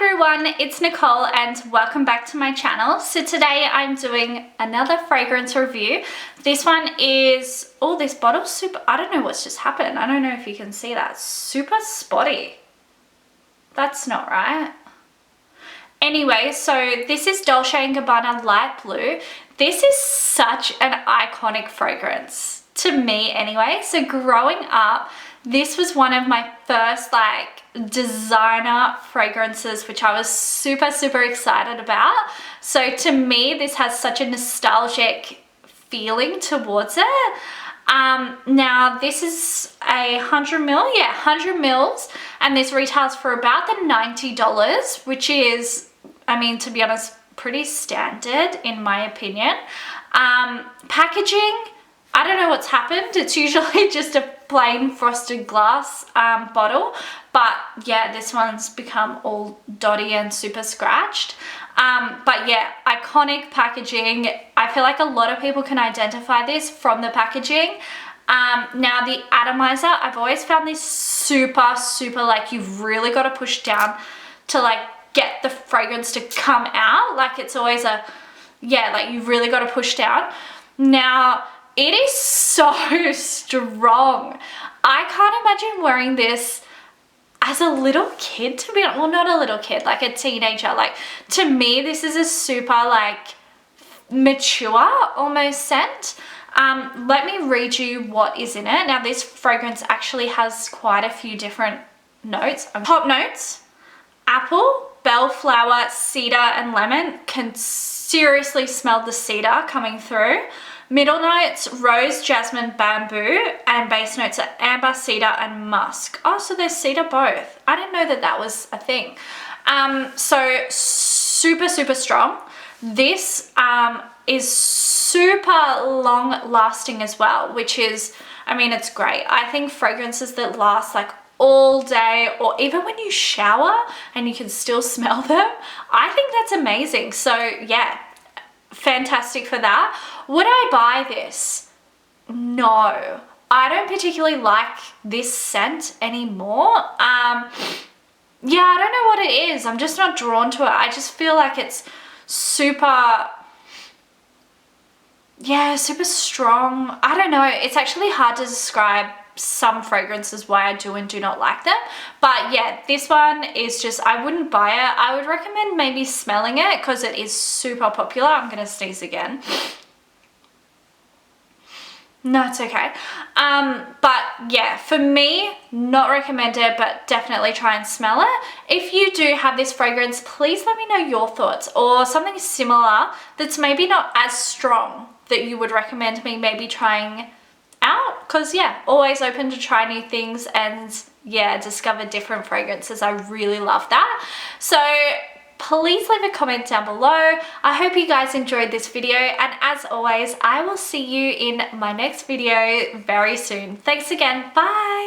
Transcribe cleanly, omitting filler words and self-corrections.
everyone, it's Nicole and welcome back to my channel. So today I'm doing another fragrance review. This one is, oh, this bottle's super, I don't know what's just happened. I don't know if you can see that. Super spotty. That's not right. Anyway, so this is Dolce Gabbana Light Blue. This is such an iconic fragrance to me anyway. So growing up, this was one of my first designer fragrances, which I was super excited about. So to me, this has such a nostalgic feeling towards it. Now this is 100 ml, yeah, 100 mils, and this retails for about the $90, which is, I mean, to be honest, pretty standard in my opinion. Packaging, I don't know what's happened. It's usually just a plain frosted glass bottle, but yeah, this one's become all dotty and super scratched. But yeah, iconic packaging. I feel like a lot of people can identify this from the packaging. Now the atomizer, I've always found this super like you've really got to push down to get the fragrance to come out. Like it's always a, yeah, like you've really got to push down. Now it is so strong. I can't imagine wearing this as a little kid, to be honest. Well, not a little kid, like a teenager. Like to me, this is a super mature almost scent. Let me read you what is in it. Now this fragrance actually has quite a few different notes. Top notes: apple, bellflower, cedar and lemon. Can seriously smell the cedar coming through. Middle notes: rose, jasmine, bamboo, and base notes are amber, cedar and musk. Oh, so there's cedar both. I didn't know that that was a thing. So super strong. This is super long lasting as well, which is, I mean, it's great. I think fragrances that last all day, or even when you shower and you can still smell them, I think that's amazing. So yeah, fantastic for that. Would I buy this? No, I don't particularly like this scent anymore. Yeah, I don't know what it is. I'm just not drawn to it. I just feel like it's super, yeah, super strong. I don't know. It's actually hard to describe some fragrances why I do and do not like them, but yeah, this one is just, I wouldn't buy it. I would recommend maybe smelling it because it is super popular. I'm gonna sneeze again. No, it's okay. But yeah, for me, not recommended, but definitely try and smell it. If you do have this fragrance, please let me know your thoughts, or something similar that's maybe not as strong that you would recommend me maybe trying out, because yeah, always open to try new things and yeah, discover different fragrances. I really love that. So please leave a comment down below. I hope you guys enjoyed this video, and as always, I will see you in my next video very soon. Thanks again. Bye.